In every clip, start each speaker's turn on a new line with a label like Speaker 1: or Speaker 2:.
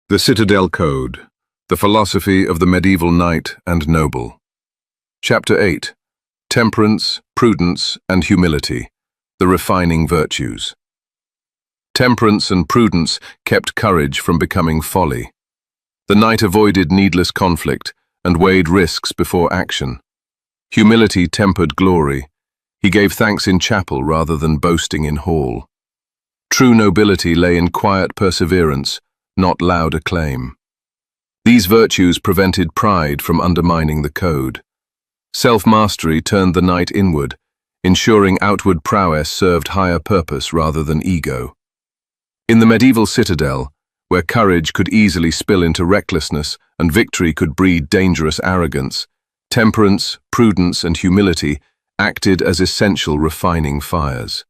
Speaker 1: The Citadel Code, the philosophy of the medieval knight and noble. Chapter 8. Temperance, Prudence, and Humility, the refining virtues. Temperance and prudence kept courage from becoming folly. The knight avoided needless conflict and weighed risks before action. Humility tempered glory. He gave thanks in chapel rather than boasting in hall. True nobility lay in quiet perseverance, not loud acclaim. These virtues prevented pride from undermining the code. Self-mastery turned the knight inward, ensuring outward prowess served higher purpose rather than ego. In the medieval citadel, where courage could easily spill into recklessness and victory could breed dangerous arrogance, temperance, prudence, and humility acted as essential refining fires.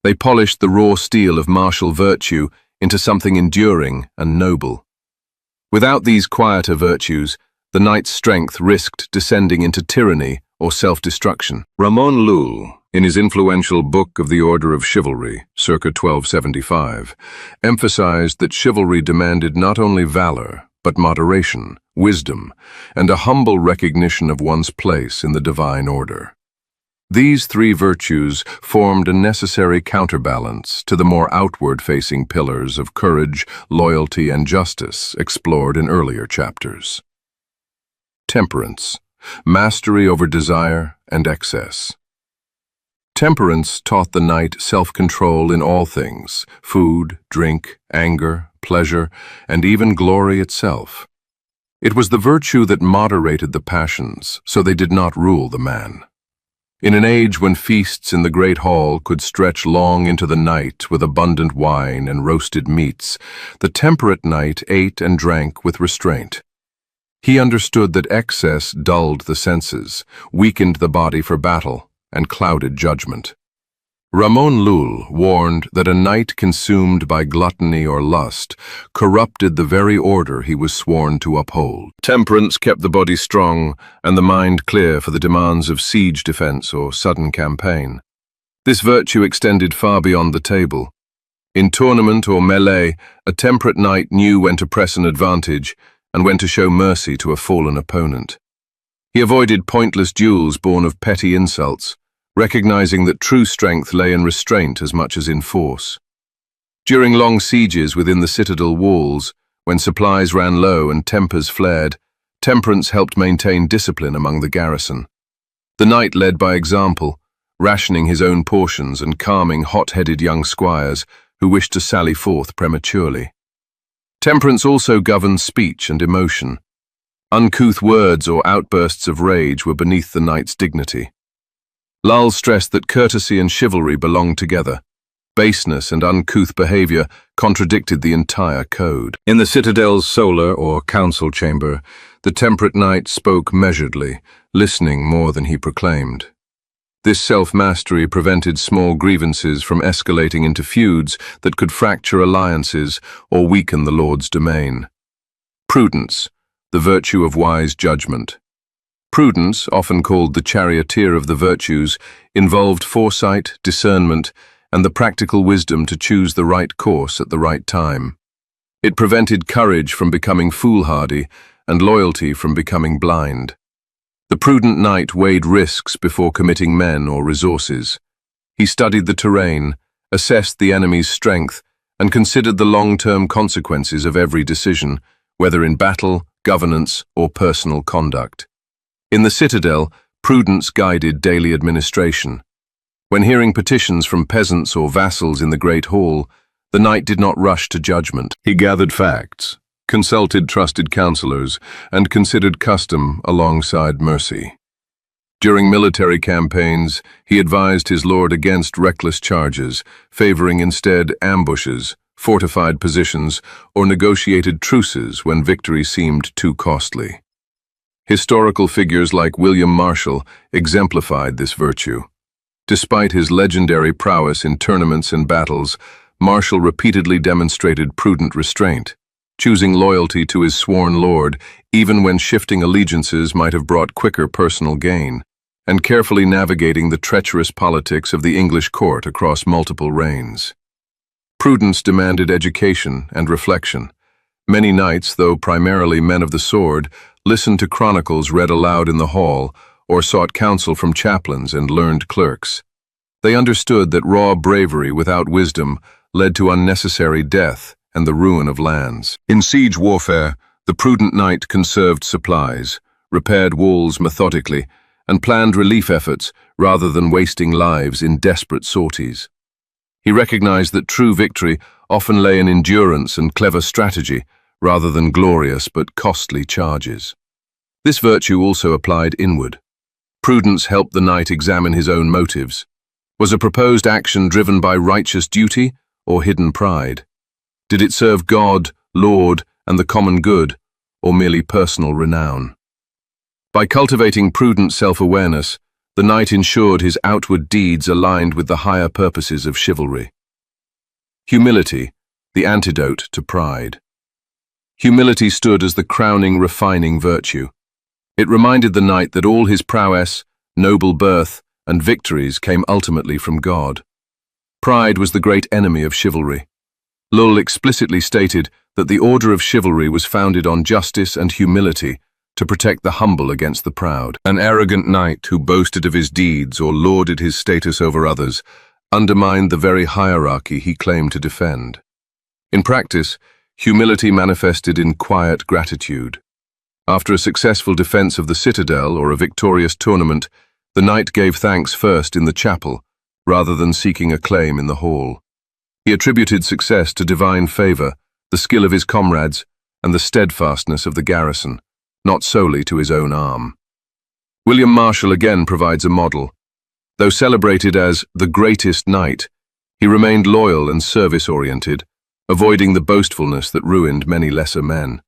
Speaker 1: They polished the raw steel of martial virtue into something enduring and noble. Without these quieter virtues, the knight's strength risked descending into tyranny or self-destruction. Ramon Llull, in his influential Book of the Order of Chivalry, circa 1275, emphasized that chivalry demanded not only valor, but moderation, wisdom, and a humble recognition of one's place in the divine order. These three virtues formed a necessary counterbalance to the more outward-facing pillars of courage, loyalty, and justice explored in earlier chapters. Temperance, mastery over desire and excess. Temperance taught the knight self-control in all things: food, drink, anger, pleasure, and even glory itself. It was the virtue that moderated the passions, so they did not rule the man. In an age when feasts in the great hall could stretch long into the night with abundant wine and roasted meats, the temperate knight ate and drank with restraint. He understood that excess dulled the senses, weakened the body for battle, and clouded judgment. Ramon Llull warned that a knight consumed by gluttony or lust corrupted the very order he was sworn to uphold. Temperance kept the body strong and the mind clear for the demands of siege defense or sudden campaign. This virtue extended far beyond the table. In tournament or melee, a temperate knight knew when to press an advantage and when to show mercy to a fallen opponent. He avoided pointless duels born of petty insults, recognizing that true strength lay in restraint as much as in force. During long sieges within the citadel walls, when supplies ran low and tempers flared, temperance helped maintain discipline among the garrison. The knight led by example, rationing his own portions and calming hot-headed young squires who wished to sally forth prematurely. Temperance also governed speech and emotion. Uncouth words or outbursts of rage were beneath the knight's dignity. Llull stressed that courtesy and chivalry belonged together. Baseness and uncouth behavior contradicted the entire code. In the citadel's solar or council chamber, the temperate knight spoke measuredly, listening more than he proclaimed. This self-mastery prevented small grievances from escalating into feuds that could fracture alliances or weaken the lord's domain. Prudence, the virtue of wise judgment. Prudence, often called the charioteer of the virtues, involved foresight, discernment, and the practical wisdom to choose the right course at the right time. It prevented courage from becoming foolhardy and loyalty from becoming blind. The prudent knight weighed risks before committing men or resources. He studied the terrain, assessed the enemy's strength, and considered the long-term consequences of every decision, whether in battle, governance, or personal conduct. In the citadel, prudence guided daily administration. When hearing petitions from peasants or vassals in the great hall, the knight did not rush to judgment. He gathered facts, consulted trusted counselors, and considered custom alongside mercy. During military campaigns, he advised his lord against reckless charges, favoring instead ambushes, fortified positions, or negotiated truces when victory seemed too costly. Historical figures like William Marshall exemplified this virtue. Despite his legendary prowess in tournaments and battles, Marshall repeatedly demonstrated prudent restraint, choosing loyalty to his sworn lord even when shifting allegiances might have brought quicker personal gain, and carefully navigating the treacherous politics of the English court across multiple reigns. Prudence demanded education and reflection. Many knights, though primarily men of the sword, listened to chronicles read aloud in the hall or sought counsel from chaplains and learned clerks. They understood that raw bravery without wisdom led to unnecessary death and the ruin of lands. In siege warfare, the prudent knight conserved supplies, repaired walls methodically, and planned relief efforts rather than wasting lives in desperate sorties. He recognized that true victory often lay in endurance and clever strategy rather than glorious but costly charges. This virtue also applied inward. Prudence helped the knight examine his own motives. Was a proposed action driven by righteous duty or hidden pride? Did it serve God, Lord, and the common good, or merely personal renown? By cultivating prudent self-awareness, the knight ensured his outward deeds aligned with the higher purposes of chivalry. Humility, the antidote to pride. Humility stood as the crowning refining virtue. It reminded the knight that all his prowess, noble birth, and victories came ultimately from God. Pride was the great enemy of chivalry. Lull explicitly stated that the order of chivalry was founded on justice and humility to protect the humble against the proud. An arrogant knight who boasted of his deeds or lauded his status over others undermined the very hierarchy he claimed to defend. In practice, humility manifested in quiet gratitude. After a successful defense of the Citadel or a victorious tournament, the knight gave thanks first in the chapel, rather than seeking acclaim in the hall. He attributed success to divine favor, the skill of his comrades, and the steadfastness of the garrison, not solely to his own arm. William Marshall again provides a model. Though celebrated as the greatest knight, he remained loyal and service-oriented, avoiding the boastfulness that ruined many lesser men.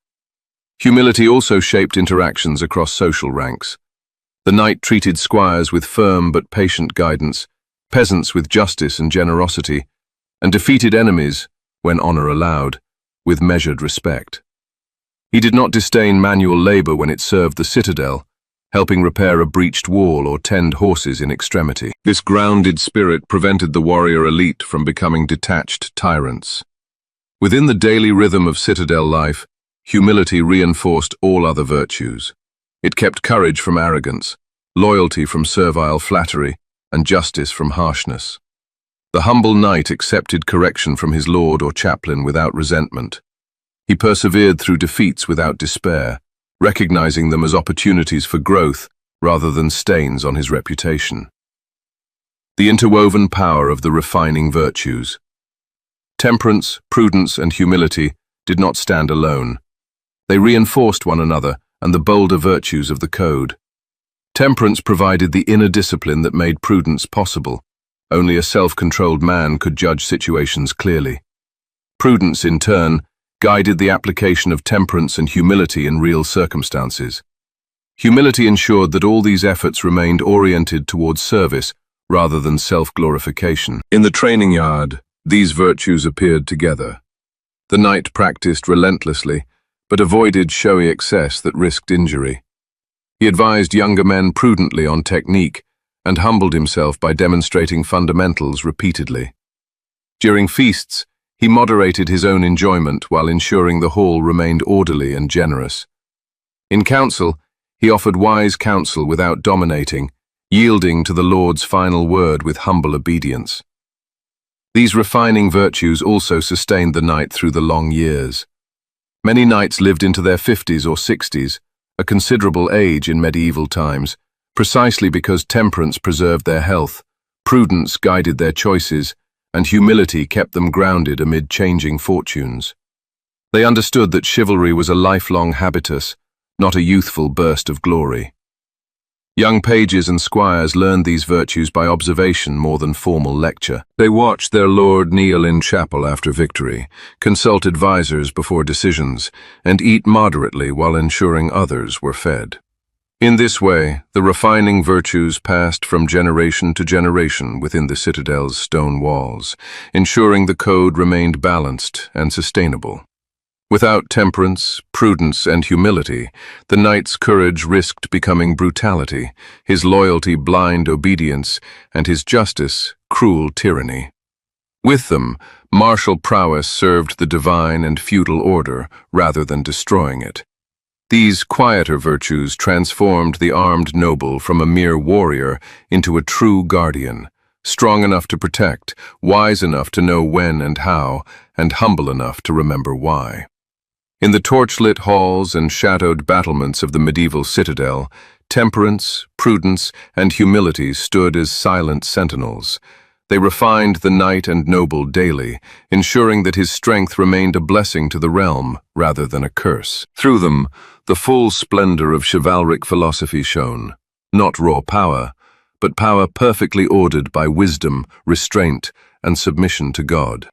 Speaker 1: Humility also shaped interactions across social ranks. The knight treated squires with firm but patient guidance, peasants with justice and generosity, and defeated enemies, when honor allowed, with measured respect. He did not disdain manual labor when it served the citadel, helping repair a breached wall or tend horses in extremity. This grounded spirit prevented the warrior elite from becoming detached tyrants. Within the daily rhythm of citadel life, humility reinforced all other virtues. It kept courage from arrogance, loyalty from servile flattery, and justice from harshness. The humble knight accepted correction from his lord or chaplain without resentment. He persevered through defeats without despair, recognizing them as opportunities for growth rather than stains on his reputation. The interwoven power of the refining virtues. Temperance, prudence, and humility did not stand alone. They reinforced one another and the bolder virtues of the code. Temperance provided the inner discipline that made prudence possible. Only a self-controlled man could judge situations clearly. Prudence, in turn, guided the application of temperance and humility in real circumstances. Humility ensured that all these efforts remained oriented towards service rather than self-glorification. In the training yard, these virtues appeared together. The knight practiced relentlessly, but avoided showy excess that risked injury. He advised younger men prudently on technique and humbled himself by demonstrating fundamentals repeatedly. During feasts, he moderated his own enjoyment while ensuring the hall remained orderly and generous. In council, he offered wise counsel without dominating, yielding to the Lord's final word with humble obedience. These refining virtues also sustained the knight through the long years. Many knights lived into their 50s or 60s, a considerable age in medieval times, precisely because temperance preserved their health, prudence guided their choices, and humility kept them grounded amid changing fortunes. They understood that chivalry was a lifelong habitus, not a youthful burst of glory. Young pages and squires learned these virtues by observation more than formal lecture. They watched their lord kneel in chapel after victory, consult advisors before decisions, and eat moderately while ensuring others were fed. In this way, the refining virtues passed from generation to generation within the citadel's stone walls, ensuring the code remained balanced and sustainable. Without temperance, prudence, and humility, the knight's courage risked becoming brutality, his loyalty blind obedience, and his justice cruel tyranny. With them, Martial prowess served the divine and feudal order rather than destroying it. These quieter virtues transformed the armed noble from a mere warrior into a true guardian, strong enough to protect, wise enough to know when and how, and humble enough to remember why. In the torchlit halls and shadowed battlements of the medieval citadel, temperance, prudence, and humility stood as silent sentinels. They refined the knight and noble daily, ensuring that his strength remained a blessing to the realm rather than a curse. Through them, the full splendor of chivalric philosophy shone, not raw power, but power perfectly ordered by wisdom, restraint, and submission to God.